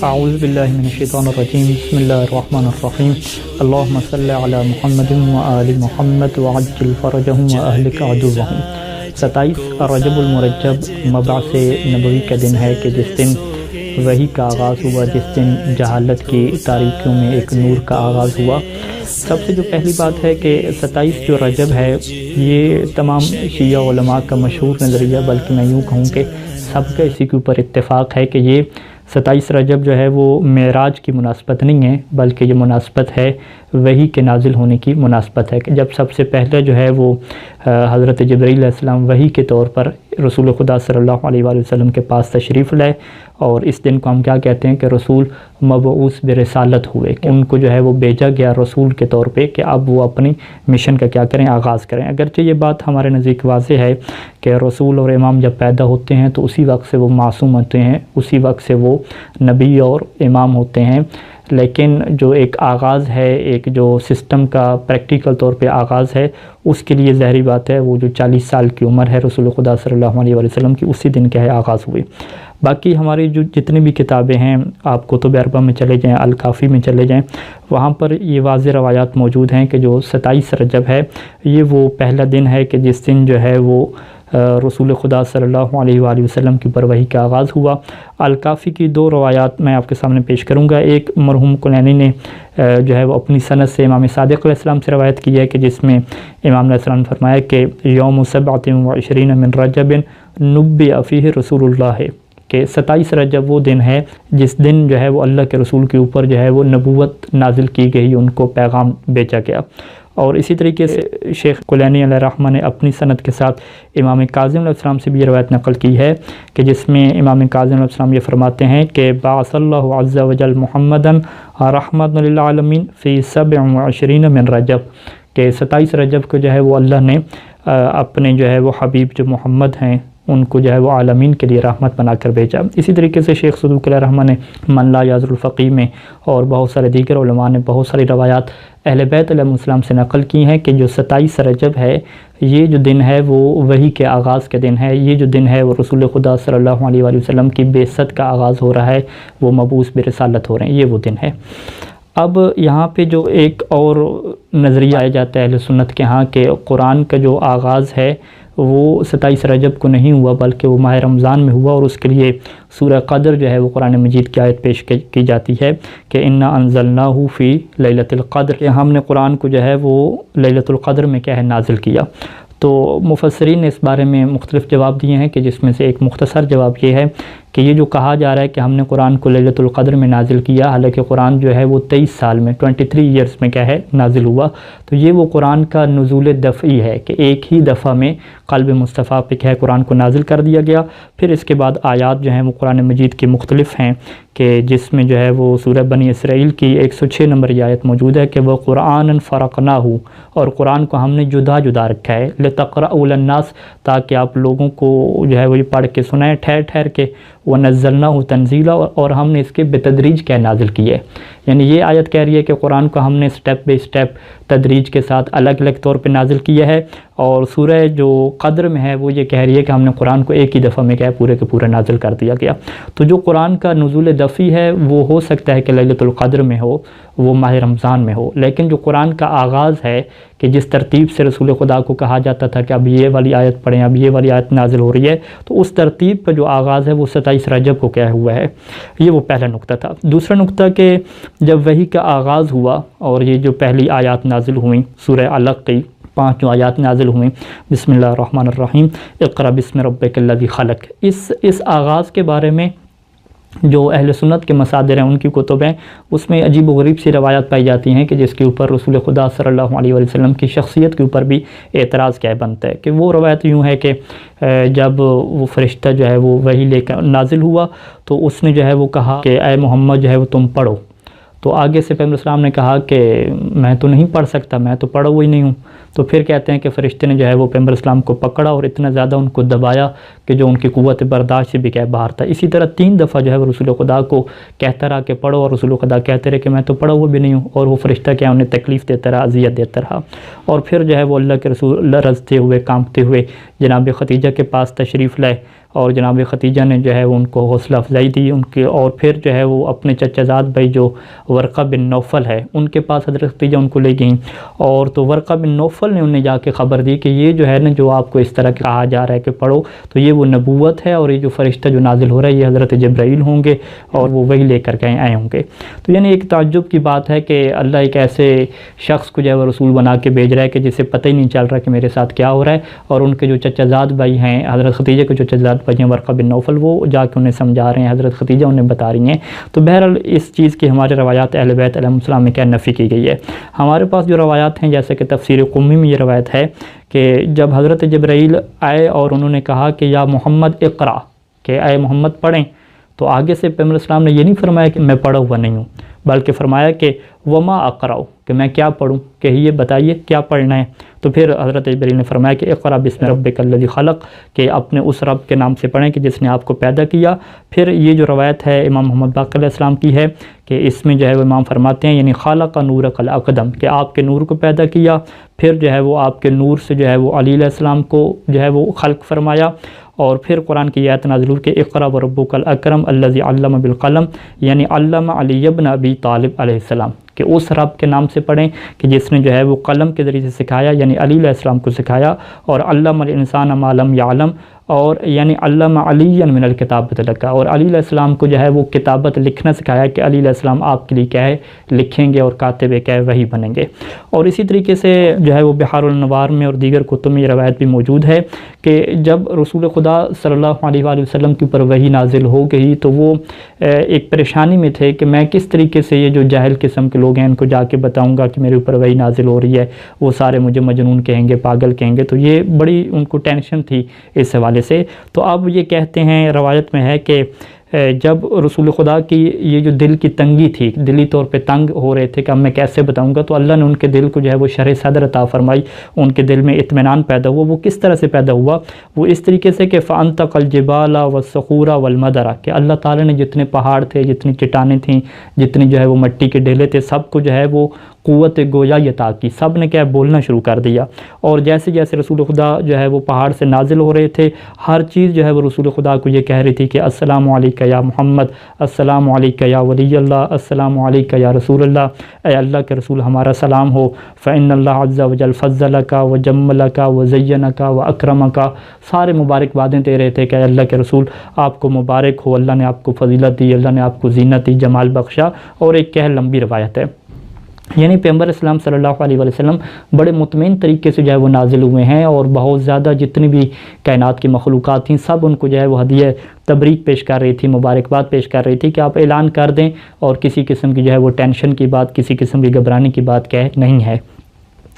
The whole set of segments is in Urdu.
اعوذ باللہ من الشیطان الرجیم بسم اللہ الرحمن الرحیم اللہم صلی علی محمد وآل محمد وعجل فرجہم واہلک عدوہم۔ 27 رجب المرجب مبعث نبوی کا دن ہے کہ جس دن وحی کا آغاز ہوا، جس دن جہالت کی تاریکیوں میں ایک نور کا آغاز ہوا۔ سب سے جو پہلی بات ہے کہ 27 جو رجب ہے یہ تمام شیعہ علماء کا مشہور نظریہ، بلکہ میں یوں کہوں کہ سب کا اسی کے اوپر اتفاق ہے کہ یہ 27 رجب جو ہے وہ معراج کی مناسبت نہیں ہے، بلکہ یہ مناسبت ہے وحی کے نازل ہونے کی مناسبت ہے کہ جب سب سے پہلے جو ہے وہ حضرت جبرائیل علیہ السلام وحی کے طور پر رسول خدا صلی اللہ علیہ وآلہ وسلم کے پاس تشریف لائے، اور اس دن کو ہم کیا کہتے ہیں کہ رسول مبعوث برسالت ہوئے، کہ ان کو جو ہے وہ بھیجا گیا رسول کے طور پہ کہ اب وہ اپنی مشن کا کیا کریں، آغاز کریں۔ اگرچہ یہ بات ہمارے نزدیک واضح ہے کہ رسول اور امام جب پیدا ہوتے ہیں تو اسی وقت سے وہ معصوم ہوتے ہیں، اسی وقت سے وہ نبی اور امام ہوتے ہیں، لیکن جو ایک آغاز ہے، ایک جو سسٹم کا پریکٹیکل طور پہ آغاز ہے، اس کے لیے ظاہری بات ہے وہ جو 40 سال کی عمر ہے رسول خدا صلی اللہ علیہ وآلہ وسلم کی، اسی دن کیا ہے آغاز ہوئی۔ باقی ہماری جو جتنی بھی کتابیں ہیں، آپ کتب اربعہ میں چلے جائیں، الکافی میں چلے جائیں، وہاں پر یہ واضح روایات موجود ہیں کہ جو 27 رجب ہے یہ وہ پہلا دن ہے کہ جس دن جو ہے وہ رسول خدا صلی اللہ علیہ وآلہ وسلم کی پر وحی کا آغاز ہوا۔ الکافی کی 2 روایات میں آپ کے سامنے پیش کروں گا۔ ایک مرحوم کلینی نے جو ہے وہ اپنی سند سے امام صادق علیہ السلام سے روایت کی ہے کہ جس میں امام علیہ السلام نے فرمایا کہ یوم 27 من رجب نبئ فیہ رسول اللہ، کہ 27 رجب وہ دن ہے جس دن جو ہے وہ اللہ کے رسول کے اوپر جو ہے وہ نبوت نازل کی گئی، ان کو پیغام بیچا گیا۔ اور اسی طریقے سے شیخ کلینی علیہ الرحمہ نے اپنی سند کے ساتھ امام کاظم علیہ السلام سے بھی یہ روایت نقل کی ہے کہ جس میں امام کاظم علیہ السلام یہ فرماتے ہیں کہ بعث اللہ عز وجل محمدا رحمۃ للعالمین فی 27 من رجب، کہ 27 رجب کو جو ہے وہ اللہ نے اپنے جو ہے وہ حبیب جو محمد ہیں ان کو جو ہے وہ عالمین کے لیے رحمت بنا کر بھیجا۔ اسی طریقے سے شیخ صدوق علیہ الرحمہ نے من لا یعذر الفقیہ میں اور بہت سارے دیگر علماء نے بہت ساری روایات اہل بیت علیہ السلام سے نقل کی ہیں کہ جو 27 رجب ہے یہ جو دن ہے وہ وحی کے آغاز کے دن ہے، یہ جو دن ہے وہ رسول خدا صلی اللہ علیہ وآلہ وسلم کی بعثت کا آغاز ہو رہا ہے، وہ مبعوث برسالت ہو رہے ہیں، یہ وہ دن ہے۔ اب یہاں پہ جو ایک اور نظریہ آیا جاتا ہے اہل سنت کے ہاں کہ قرآن کا جو آغاز ہے وہ 27 رجب کو نہیں ہوا بلکہ وہ ماہ رمضان میں ہوا، اور اس کے لیے سورہ قدر جو ہے وہ قرآن مجید کی آیت پیش کی جاتی ہے کہ انا انزلناہ فی لیلۃ القدر، کہ ہم نے قرآن کو جو ہے وہ لیلۃ القدر میں کیا ہے نازل کیا۔ تو مفسرین نے اس بارے میں مختلف جواب دیے ہیں کہ جس میں سے ایک مختصر جواب یہ ہے کہ یہ جو کہا جا رہا ہے کہ ہم نے قرآن کو لیلۃ القدر میں نازل کیا، حالانکہ قرآن جو ہے وہ 23 سال میں 23 ایئرز میں کیا ہے نازل ہوا، تو یہ وہ قرآن کا نزول دفعی ہے کہ ایک ہی دفعہ میں قلب مصطفیٰ پہ کیا ہے قرآن کو نازل کر دیا گیا۔ پھر اس کے بعد آیات جو ہیں وہ قرآن مجید کی مختلف ہیں کہ جس میں جو ہے وہ سورہ بنی اسرائیل کی 106 نمبر یہ آیت موجود ہے کہ وہ قرآن فرقناہ، اور قرآن کو ہم نے جدا جدا رکھا ہے لتقرأوا للناس، تاکہ آپ لوگوں کو جو ہے وہ یہ پڑھ کے سنائیں ٹھہر ٹھہر کے، وَنَزَّلْنَاهُ تَنزِيلًا، اور ہم نے اس کے بتدریج کیا نازل کی ہے۔ یعنی یہ آیت کہہ رہی ہے کہ قرآن کو ہم نے سٹیپ بائی سٹیپ تدریج کے ساتھ الگ الگ طور پہ نازل کیا ہے، اور سورہ جو قدر میں ہے وہ یہ کہہ رہی ہے کہ ہم نے قرآن کو ایک ہی دفعہ میں کیا ہے پورے کے پورے نازل کر دیا گیا۔ تو جو قرآن کا نزول دفعی ہے وہ ہو سکتا ہے کہ لیلۃ القدر میں ہو، وہ ماہ رمضان میں ہو، لیکن جو قرآن کا آغاز ہے کہ جس ترتیب سے رسول خدا کو کہا جاتا تھا کہ اب یہ والی آیت پڑھیں، اب یہ والی آیت نازل ہو رہی ہے، تو اس ترتیب کا جو آغاز ہے وہ 27 رجب کو کیا ہوا ہے، یہ وہ پہلا نقطہ تھا۔ دوسرا نقطہ کہ جب وحی کا آغاز ہوا اور یہ جو پہلی آیات نازل ہوئیں سورہ علق کی 5 جو آیات نازل ہوئیں، بسم اللہ الرحمن الرحیم اقرأ بسم ربک الذی خلق، اس آغاز کے بارے میں جو اہل سنت کے مصادر ہیں ان کی کتب ہیں، اس میں عجیب و غریب سی روایات پائی جاتی ہیں کہ جس کے اوپر رسول خدا صلی اللہ علیہ وآلہ وسلم کی شخصیت کے اوپر بھی اعتراض کیا بنتا ہے کہ وہ روایت یوں ہے کہ جب وہ فرشتہ جو ہے وہ وحی لے کر نازل ہوا تو اس نے جو ہے وہ کہا کہ اے محمد جو ہے وہ تم پڑھو، تو آگے سے پیغمبر اسلام نے کہا کہ میں تو نہیں پڑھ سکتا، میں تو پڑھا ہوا ہی نہیں ہوں۔ تو پھر کہتے ہیں کہ فرشتے نے جو ہے وہ پیغمبر اسلام کو پکڑا اور اتنا زیادہ ان کو دبایا کہ جو ان کی قوت برداشت سے بھی کیا باہر تھا۔ اسی طرح 3 دفعہ جو ہے وہ رسول خدا کو کہتا رہا کہ پڑھو، اور رسول خدا کہتے رہے کہ میں تو پڑھا ہوا بھی نہیں ہوں، اور وہ فرشتہ کیا انہیں تکلیف دیتا رہا، اذیت دیتا رہا۔ اور پھر جو ہے وہ اللہ کے رسول رضتے ہوئے کانپتے ہوئے جناب خدیجہ کے پاس تشریف لائے، اور جناب ختیجہ نے جو ہے وہ ان کو حوصلہ افزائی دی ان کے، اور پھر جو ہے وہ اپنے چچا زاد بھائی جو ورقہ بن نوفل ہے ان کے پاس حضرت ختیجہ ان کو لے گئیں، اور تو ورقہ بن نوفل نے انہیں جا کے خبر دی کہ یہ جو ہے نا جو آپ کو اس طرح کہا جا رہا ہے کہ پڑھو، تو یہ وہ نبوت ہے، اور یہ جو فرشتہ جو نازل ہو رہا ہے یہ حضرت جبرائیل ہوں گے اور وہ وہی لے کر کے آئے ہوں گے۔ تو یعنی ایک تعجب کی بات ہے کہ اللہ ایک ایسے شخص کو جو ہے وہ رسول بنا کے بھیج رہا ہے کہ جسے پتہ ہی نہیں چل رہا کہ میرے ساتھ کیا ہو رہا ہے، اور ان کے جو چچا زاد بھائی ہیں حضرت ختیجہ کے جو چچا زاد بھائی ہیں ورقہ بن نوفل وہ جا کے انہیں سمجھا رہے ہیں، حضرت ختیجہ انہیں بتا رہی ہیں۔ تو بہرحال اس چیز کی ہمارے روایات اہل بیت علیہ السلام میں کیا نفی کی گئی ہے۔ ہمارے پاس جو روایات ہیں جیسے کہ تفسیر قمی میں یہ روایت ہے کہ جب حضرت جبرائیل آئے اور انہوں نے کہا کہ یا محمد اقرا، کہ اے محمد پڑھیں، تو آگے سے پیغمبر اسلام نے یہ نہیں فرمایا کہ میں پڑھا ہوا نہیں ہوں، بلکہ فرمایا کہ وما اقرأ، کہ میں کیا پڑھوں، کہ یہ بتائیے کیا پڑھنا ہے۔ تو پھر حضرت جبرائیل نے فرمایا کہ اقرأ بسم ربک الذی خلق، کہ اپنے اس رب کے نام سے پڑھیں کہ جس نے آپ کو پیدا کیا۔ پھر یہ جو روایت ہے امام محمد باقر علیہ السلام کی ہے کہ اس میں جو ہے وہ امام فرماتے ہیں یعنی خالق نورک الاقدم، کہ آپ کے نور کو پیدا کیا، پھر جو ہے وہ آپ کے نور سے جو ہے وہ علی علیہ السلام کو جو ہے وہ خلق فرمایا، اور پھر قرآن کی آیت نازل ہوئی کہ اقرأ وربک الاکرم الذی علم بالقلم، یعنی علم علی ابن ابی طالب علیہ السلام، کہ اس رب کے نام سے پڑھیں کہ جس نے جو ہے وہ قلم کے ذریعے سے سکھایا، یعنی علی علیہ السلام کو سکھایا، اور علم الانسان ما لم یعلم، اور یعنی علم علی من الکتابۃ لکا، اور علی علیہ السلام کو جو ہے وہ کتابت لکھنا سکھایا کہ علی علیہ السلام آپ کے لیے کیا ہے لکھیں گے اور کاتب کیا ہے وہی بنیں گے۔ اور اسی طریقے سے جو ہے وہ بحار الانوار میں اور دیگر کتب میں یہ روایت بھی موجود ہے کہ جب رسول خدا صلی اللہ علیہ وآلہ وسلم کے اوپر وحی نازل ہو گئی تو وہ ایک پریشانی میں تھے کہ میں کس طریقے سے یہ جو جاہل قسم کے لوگ ہیں ان کو جا کے بتاؤں گا کہ میرے اوپر وحی نازل ہو رہی ہے، وہ سارے مجھے مجنون کہیں گے، پاگل کہیں گے، تو یہ بڑی ان کو ٹینشن تھی اس حوالے سے۔ تو اب یہ کہتے ہیں روایت میں ہے کہ جب رسول خدا کی یہ جو دل کی تنگی تھی، دلی طور پہ تنگ ہو رہے تھے کہ اب میں کیسے بتاؤں گا، تو اللہ نے ان کے دل کو جو ہے وہ شرح صدر عطا فرمائی، ان کے دل میں اطمینان پیدا ہوا۔ وہ کس طرح سے پیدا ہوا؟ وہ اس طریقے سے کہ فَأَنْتَقَ الْجِبَالَ وَالصَّخُورَ وَالْمَدَرَ، کہ اللہ تعالیٰ نے جتنے پہاڑ تھے، جتنی چٹانیں تھیں، جتنی جو ہے وہ مٹی کے ڈھیلے تھے، سب کو جو ہے وہ قوت گویائی عطا کی، سب نے کیا بولنا شروع کر دیا۔ اور جیسے جیسے رسول خدا جو ہے وہ پہاڑ سے نازل ہو رہے تھے، ہر چیز جو ہے وہ رسول خدا کو یہ کہہ رہی تھی کہ السلام علیکہ یا محمد، السلام علیکہ یا ولی اللہ، السلام علیکہ یا رسول اللہ، اے اللہ کے رسول ہمارا سلام ہو، فإن اللہ عز وجل فضلک وجملک وزینک واکرمک، سارے مبارکبادیں دے رہے تھے کہ اے اللہ کے رسول آپ کو مبارک ہو، اللہ نے آپ کو فضیلت دی، اللہ نے آپ کو زینت دی، جمال بخشا۔ اور ایک کہہ لمبی روایت ہے، یعنی پیغمبر اسلام صلی اللہ علیہ وسلم بڑے مطمئن طریقے سے جو ہے وہ نازل ہوئے ہیں، اور بہت زیادہ جتنی بھی کائنات کی مخلوقات تھیں سب ان کو جو ہے وہ ہدیہ تبریک پیش کر رہی تھی، مبارکباد پیش کر رہی تھی کہ آپ اعلان کر دیں، اور کسی قسم کی جو ہے وہ ٹینشن کی بات، کسی قسم کی گھبرانے کی بات کیا ہے نہیں ہے۔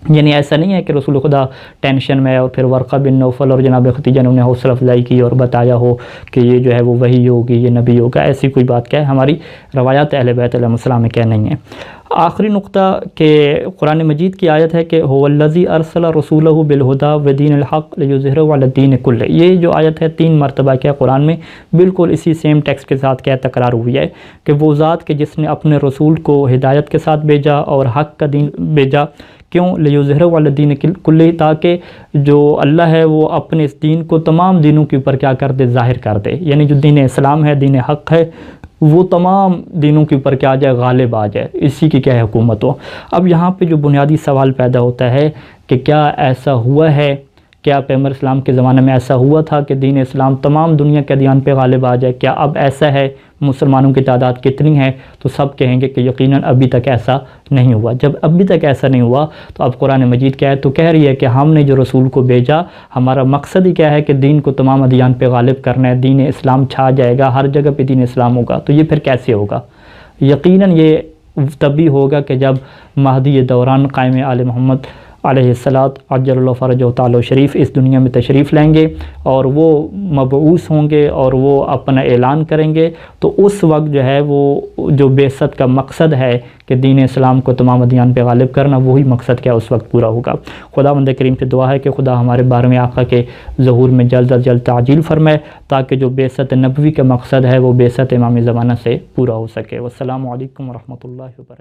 یعنی ایسا نہیں ہے کہ رسول خدا ٹینشن میں اور پھر ورقہ بن نوفل اور جناب ختیجہ نے انہیں حوصلہ افزائی کی اور بتایا ہو کہ یہ جو ہے وہ وحی ہوگی، یہ نبی ہوگا، ایسی کوئی بات کیا ہے ہماری روایات اہل بیت علیہ السلام میں کیا نہیں ہے۔ آخری نقطہ کہ قرآن مجید کی آیت ہے کہ هو الذی ارسل رسولہ بالہدی ودین الحق لیظہرہ علی الدین کلہ، یہ جو آیت ہے 3 مرتبہ کیا قرآن میں بالکل اسی سیم ٹیکسٹ کے ساتھ کیا تکرار ہوئی ہے کہ وہ ذات کہ جس نے اپنے رسول کو ہدایت کے ساتھ بھیجا اور حق کا دین بھیجا، کیوں؟ لیظہرہ علی الدین کلہ، تاکہ جو اللہ ہے وہ اپنے اس دین کو تمام دینوں کے اوپر کیا کر دے، ظاہر کر دے، یعنی جو دین اسلام ہے، دین حق ہے، وہ تمام دینوں کے اوپر کیا آ جائے، غالب آ جائے، اسی کی کیا ہے حکومت ہو۔ اب یہاں پہ جو بنیادی سوال پیدا ہوتا ہے کہ کیا ایسا ہوا ہے، کیا پیغمبر اسلام کے زمانے میں ایسا ہوا تھا کہ دین اسلام تمام دنیا کے ادیان پہ غالب آ جائے؟ کیا اب ایسا ہے؟ مسلمانوں کی تعداد کتنی ہے؟ تو سب کہیں گے کہ یقیناً ابھی تک ایسا نہیں ہوا۔ جب ابھی تک ایسا نہیں ہوا تو اب قرآن مجید کیا ہے تو کہہ رہی ہے کہ ہم نے جو رسول کو بھیجا، ہمارا مقصد ہی کیا ہے کہ دین کو تمام ادیان پہ غالب کرنا ہے، دین اسلام چھا جائے گا، ہر جگہ پہ دین اسلام ہوگا۔ تو یہ پھر کیسے ہوگا؟ یقیناً یہ تبھی ہوگا کہ جب مہدی دوران قائم آل محمد علیہ الصلاۃ عجل اللہ فرجہ تعالی شریف اس دنیا میں تشریف لائیں گے اور وہ مبعوث ہوں گے اور وہ اپنا اعلان کریں گے، تو اس وقت جو ہے وہ جو بعثت کا مقصد ہے کہ دین اسلام کو تمام ادیان پہ غالب کرنا، وہی مقصد کیا اس وقت پورا ہوگا۔ خداوند کریم سے دعا ہے کہ خدا ہمارے 12ویں آقا کے ظہور میں جلد از جلد تعجیل فرمائے تاکہ جو بعثت نبوی کا مقصد ہے وہ بعثت امام زمانہ سے پورا ہو سکے۔ والسلام علیکم ورحمۃ اللہ وبرکاتہ۔